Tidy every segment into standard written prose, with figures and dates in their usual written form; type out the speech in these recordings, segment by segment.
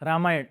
रामायण.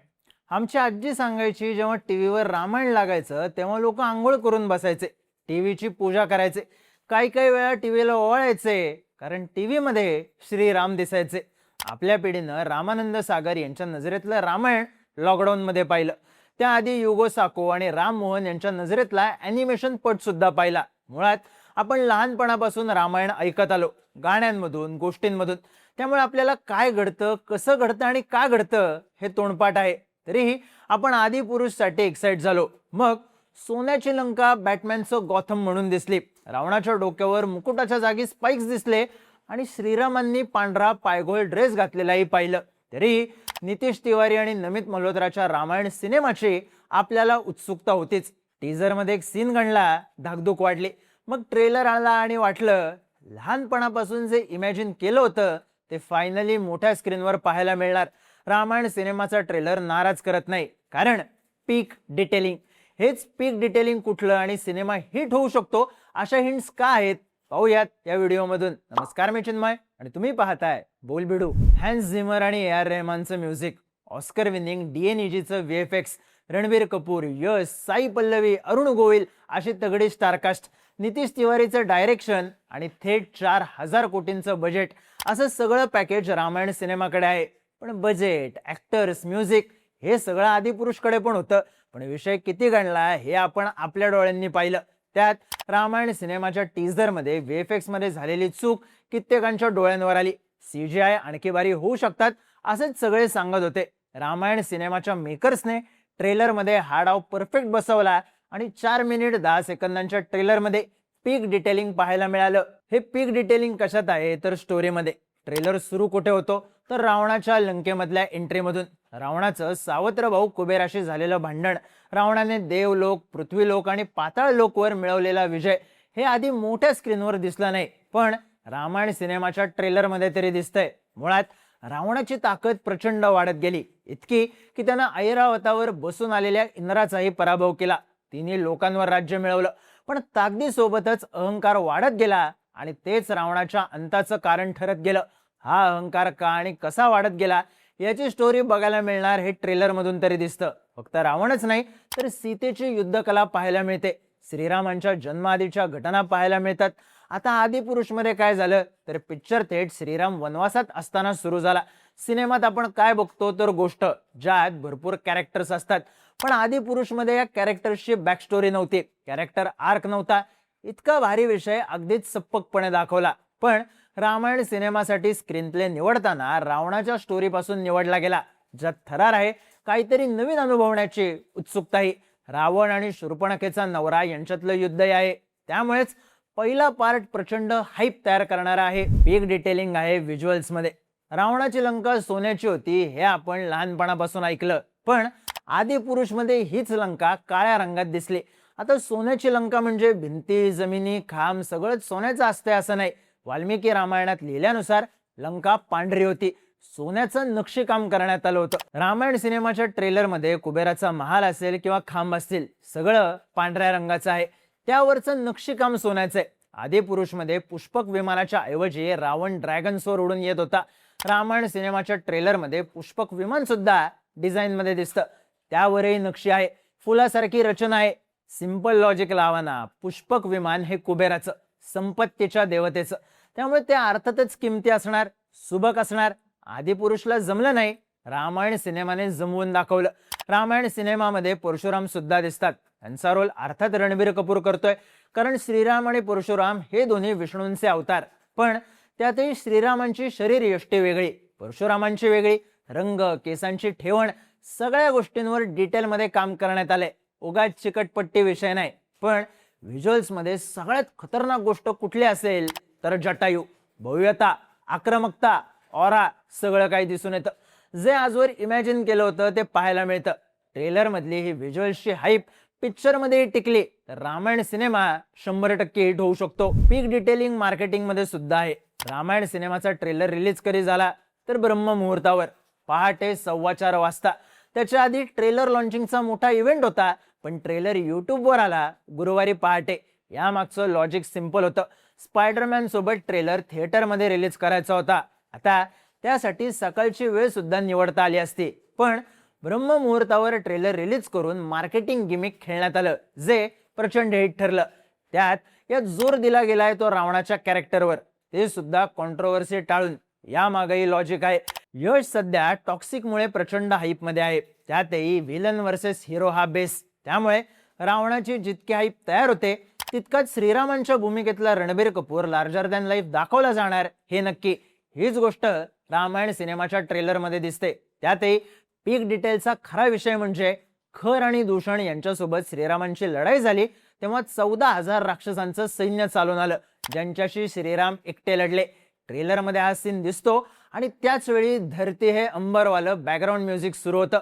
आमची आजी सांगायची, जेव्हा टीव्हीवर रामायण लागायचं तेव्हा लोक आंघोळ करून बसायचे, टीव्हीची पूजा करायचे, काही काही वेळा टीव्हीला ओवाळायचे, कारण टीव्ही मध्ये श्रीराम दिसायचे. आपल्या पिढीनं रामानंद सागर यांच्या नजरेतलं रामायण लॉकडाऊन मध्ये पाहिलं. त्याआधी युगो साको आणि राम मोहन यांच्या नजरेतला ॲनिमेशन पट सुद्धा पाहिला. मुळात आपण लहानपणापासून रामायण ऐकत आलो, गाण्यांमधून, गोष्टींमधून. त्यामुळे आपल्याला काय घडतं, कसं घडतं आणि का घडतं हे तोंडपाठ आहे. तरीही आपण आदी पुरुषसाठी एक्साइट झालो. मग सोन्याची लंका बॅटमॅनचं गॉथम म्हणून दिसली, रावणाच्या डोक्यावर मुकुटाच्या जागी स्पाइक्स दिसले आणि श्रीरामांनी पांढरा पायघोळ ड्रेस घातलेलाही पाहिलं. तरीही नितीश तिवारी आणि नमित मल्होत्राच्या रामायण सिनेमाची आपल्याला उत्सुकता होतीच. टीजर मध्ये एक सीन गणला, धाकधूक वाढली. मग ट्रेलर आला आणि वाटलं लहानपणापासून जे इमॅजिन केलं होतं ते फायनली मोठ्या स्क्रीनवर पाहायला मिळणार. रामायण सिनेमाचा ट्रेलर नाराज करत नाही, कारण पीक डिटेलिंग. हेच पीक डिटेलिंग कुठलं आणि सिनेमा हिट होऊ शकतो अशा हिंट्स का आहेत, पाहूयात या व्हिडिओमधून. नमस्कार, मी चिन्मय आणि तुम्ही पाहताय बोलबिडू. हॅन्स झिमर आणि ए.आर. रहमानचं म्युझिक, ऑस्कर विनिंग DNEGचं VFX, रणबीर कपूर, यश, साई पल्लवी, अरुण गोविल अशी तगडी स्टारकास्ट, नितीश तिवारीचं डायरेक्शन आणि थेट 4000 कोटींचं बजेट, असं सगळं पॅकेज रामायण सिनेमाकडे आहे. पण बजेट, ऍक्टर्स, म्युझिक हे सगळं आदिपुरुषकडे पण होतं. पण विषय किती गणला हे आपण आपल्या डोळ्यांनी पाहिलं. त्यात रामायण सिनेमाच्या टीझर मध्ये VFX मध्ये झालेली चूक कित्येकांच्या डोळ्यांवर आली. CGI आणखी भारी होऊ शकतात असेच सगळे सांगत होते. रामायण सिनेमाच्या मेकर्सने ट्रेलर मध्ये हा डाव परफेक्ट बसवला आणि 4 मिनिट 10 सेकंदांच्या ट्रेलर मध्ये पीक डिटेलिंग पाहायला मिळालं. हे पीक डिटेलिंग कशात आहे तर स्टोरीमध्ये. ट्रेलर सुरू कुठे होतो तर रावणाच्या लंकेमधल्या एंट्रीमधून. रावणाचं सावत्र भाऊ कुबेराशी झालेलं भांडण, रावणाने देवलोक, पृथ्वीलोक आणि पाताळ लोकवर मिळवलेला विजय हे आधी मोठ्या स्क्रीनवर दिसलं नाही, पण रामायण सिनेमाच्या ट्रेलर मध्ये तरी दिसतंय. मुळात रावणाची ताकद प्रचंड वाढत गेली, इतकी की त्यानं ऐरावतावर बसून आलेल्या इंद्राचाही पराभव केला. तिने लोकांवर राज्य मिळवलं, पण ताकदीसोबतच अहंकार वाढत गेला आणि तेच रावणाच्या अंताचं कारण ठरत गेलं. हा अहंकार का आणि कसा वाढत गेला याची स्टोरी बघायला मिळणार हे ट्रेलर मधून तरी दिसतं. फक्त रावणच नाही तर सीतेची युद्धकला पाहायला मिळते, श्रीरामांच्या जन्माआधीच्या घटना पाहायला मिळतात. आता आदिपुरुष मध्ये काय झालं तर पिक्चर थेट श्रीराम वनवासात असताना सुरू झाला. सिनेमात आपण काय बघतो तर गोष्ट ज्यात भरपूर कॅरेक्टर्स असतात, पण आदिपुरुष मध्ये या कॅरेक्टर्सची बॅक स्टोरी नव्हती, कॅरेक्टर आर्क नव्हता. इतका भारी विषय अगदीच सप्पकपणे दाखवला. पण रामायण सिनेमासाठी स्क्रीन प्ले निवडताना रावणाच्या स्टोरी पासून निवडला गेला, ज्यात थरार आहे, काहीतरी नवीन अनुभवण्याची उत्सुकताही. रावण आणि शूर्पणखेचा नवरा यांच्यातलं युद्ध आहे, त्यामुळेच पहिला पार्ट प्रचंड हाईप तयार करणारा आहे. पीक डिटेलिंग आहे व्हिज्युअल्स मध्ये. रावणाची लंका सोन्याची होती हे आपण लहानपणापासून ऐकलं, पण आदिपुरुष मध्ये हीच लंका काळ्या रंगात दिसली. आता सोन्याची लंका म्हणजे भिंती, जमिनी, खांब सगळंच सोन्याचं असते असं नाही. वाल्मिकी रामायणात लिहिल्यानुसार लंका पांढरी होती, सोन्याचं नक्षीकाम करण्यात आलं होतं. रामायण सिनेमाच्या ट्रेलर मध्ये कुबेराचा महाल असेल किंवा खांब असतील, सगळं पांढऱ्या रंगाचं आहे, त्यावरचं नक्षीकाम सोन्याचं आहे. आदिपुरुष मध्ये पुष्पक विमानाच्या ऐवजी रावण ड्रॅगन्सवर उडून येत होता. रामायण सिनेमाच्या ट्रेलर मध्ये पुष्पक विमान सुद्धा डिझाईन मध्ये दिसतं, त्यावरही नक्षी आहे, फुलासारखी रचना आहे. सिंपल लॉजिक लावा ना, पुष्पक विमान हे कुबेराचं, संपत्तीच्या देवतेचं, त्यामुळे ते अर्थातच किमती असणार, सुबक असणार. आदिपुरुषला जमलं नाही, रामायण सिनेमाने जमवून दाखवलं. रामायण सिनेमामध्ये परशुराम सुद्धा दिसतात, त्यांचा रोल अर्थात रणबीर कपूर करतोय, कारण श्रीराम आणि परशुराम हे दोन्ही विष्णूंचे अवतार. पण त्यातही श्रीरामांची शरीर यष्टी वेगळी, परशुरामांची वेगळी, रंग, केसांची ठेवण, सगळ्या गोष्टींवर डिटेलमध्ये काम करण्यात आले. उगाच चिकटपट्टी विषय नाही. पण व्हिज्युअल्स मध्ये सगळ्यात खतरनाक गोष्ट कुठली असेल तर जटायू, भव्यता, आक्रमकता, ऑरा सगळं काही दिसून येतं. जे आजवर इमॅजिन केलं होतं ते पाहायला मिळतं. ट्रेलर मधली ही व्हिज्युअल्सची हाईप पिक्चर मध्ये टिकली तर रामायण सिनेमा 100% हिट होऊ शकतो. पीक डिटेलिंग मार्केटिंग मध्ये सुद्धा आहे. रामायण सिनेमाचा ट्रेलर रिलीज कधी झाला तर ब्रह्म मुहूर्तावर, पहाटे 4:15 वाजता. त्याच्या आधी ट्रेलर लॉन्चिंगचा मोठा इव्हेंट होता, पण ट्रेलर युट्यूबवर आला गुरुवारी पहाटे. यामागचं लॉजिक सिंपल होतं, स्पायडरमॅन सोबत ट्रेलर थिएटरमध्ये रिलीज करायचा होता. आता त्यासाठी सकाळची वेळ सुद्धा निवडता आली असती, पण ब्रह्ममुहूर्तावर ट्रेलर रिलीज करून मार्केटिंग गिमिक खेळण्यात आलं, जे प्रचंड हिट ठरलं. यात जोर दिला गेलाय तो रावणाच्या कॅरेक्टरवर, ते सुद्धा कॉन्ट्रोवर्सी टाळून. यामागेही लॉजिक आहे. यश सध्या टॉक्सिकमुळे प्रचंड हाईप मध्ये आहे, त्यातही व्हिलन वर्सेस हिरो हा बेस. त्यामुळे रावणाची जितकी हाईप तयार होते, तितकाच श्रीरामांच्या भूमिकेतला Ranbir Kapoor larger than life दाखवला जाणार हे नक्की. हीच गोष्ट रामायण सिनेमाच्या ट्रेलर मध्ये दिसते. त्यातही पीक डिटेलचा खरा विषय म्हणजे खर आणि दूषण यांच्यासोबत श्रीरामांची लढाई झाली तेव्हा 14,000 राक्षसांचं सैन्य चालून आलं, ज्यांच्याशी श्रीराम एकटे लढले. ट्रेलर मध्ये हा सीन दिसतो आणि त्याच वेळी धरती हे अंबरवालं बॅकग्राऊंड म्युझिक सुरू होतं.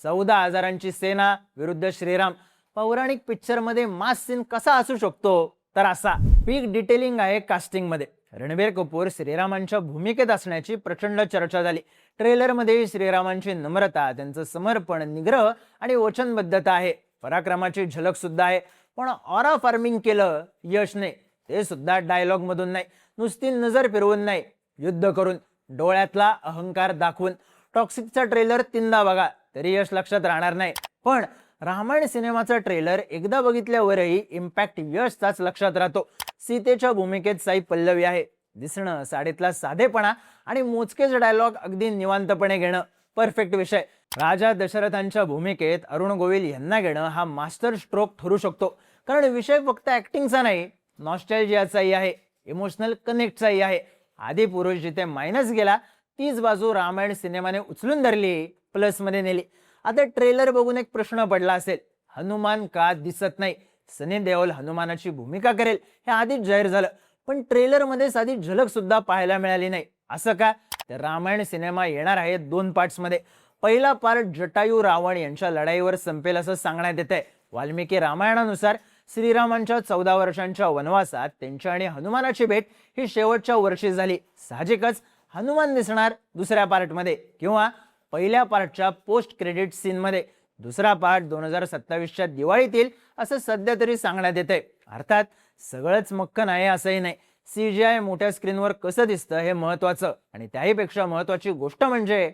14,000ची सेना विरुद्ध श्रीराम. पौराणिक पिक्चर मध्ये मास सीन कसा असू शकतो, तर असा. पीक डिटेलिंग आहे कास्टिंग मध्ये. रणबीर कपूर श्रीरामांच्या भूमिकेत असण्याची प्रचंड चर्चा झाली. ट्रेलर मध्ये श्रीरामांची नम्रता, त्यांचं समर्पण, निग्रह आणि वचनबद्धता आहे. पराक्रमाची झलक सुद्धा आहे. पण ऑरा फार्मिंग केलं यशने, ते सुद्धा डायलॉग मधून नाही, नुसती नजर फिरवून नाही, युद्ध करून, डोळ्यातला अहंकार दाखवून. टॉक्सिकचा ट्रेलर 3दा बघा तरी यश लक्षात राहणार नाही. पण रामायण सिनेमाचा ट्रेलर एकदा बघितल्यावरही इम्पॅक्ट यशचाच लक्षात राहतो. सीतेच्या भूमिकेत साई पल्लवी आहे. दिसणं, साडीतला साधेपणा आणि मोजकेच डायलॉग अगदी निवांतपणे घेणं, परफेक्ट विषय. राजा दशरथांच्या भूमिकेत अरुण गोविल यांना घेणं हा मास्टर स्ट्रोक ठरू शकतो. कारण विषय फक्त ऍक्टिंगचा नाही, नॉस्टॅल्जियाचाही आहे, इमोशनल कनेक्टचाही आहे. आधी पुरुष जिथे मायनस गेला, तीच बाजू रामायण सिनेमाने उचलून धरली, प्लस मध्ये नेली. आता ट्रेलर बघून एक प्रश्न पडला असेल, हनुमान का दिसत नाही? सनी देओल हनुमानाची भूमिका करेल हे आधीच जाहीर झालं, पण ट्रेलर मध्ये साधी झलक सुद्धा पाहायला मिळाली नाही. असं का? तर रामायण सिनेमा येणार आहे 2 पार्ट्स मध्ये. पहिला पार्ट जटायू रावण यांच्या लढाईवर संपेल असं सांगण्यात येत आहे. वाल्मिकी रामायणानुसार श्रीरामांच्या 14 वर्षांच्या वनवासात त्यांच्या आणि हनुमानाची भेट ही शेवटच्या वर्षी झाली. साहजिकच हनुमान दिसणार दुसऱ्या पार्ट मध्ये किंवा पहिल्या पार्टच्या पोस्ट क्रेडिट सीन मध्ये. दुसरा पार्ट 2027च्या दिवाळीत येईल असं सध्या तरी सांगण्यात येतंय. अर्थात सगळंच मक्क नाही असंही नाही. CGI मोठ्या स्क्रीनवर कसं दिसतं हे महत्वाचं, आणि त्याहीपेक्षा महत्वाची गोष्ट म्हणजे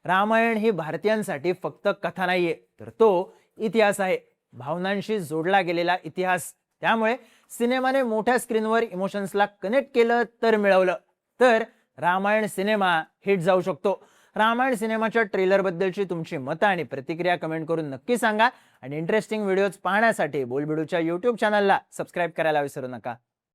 रामायण ही भारतीयांसाठी फक्त कथा नाहीये, तर तो इतिहास आहे, भावनांशी जोडला गेलेला इतिहास. त्यामुळे सिनेमाने मोठ्या स्क्रीनवर इमोशन्सला कनेक्ट केलं तर मिळवलं तर रामायण सिनेमा हिट जाऊ शकतो. रामायण सिनेमाच्या ट्रेलर बद्दलची तुमची मतं आणि प्रतिक्रिया कमेंट करून नक्की सांगा. आणि इंटरेस्टिंग व्हिडिओज पाहण्यासाठी बोलबिडूच्या YouTube चॅनलला सबस्क्राईब करायला विसरू नका.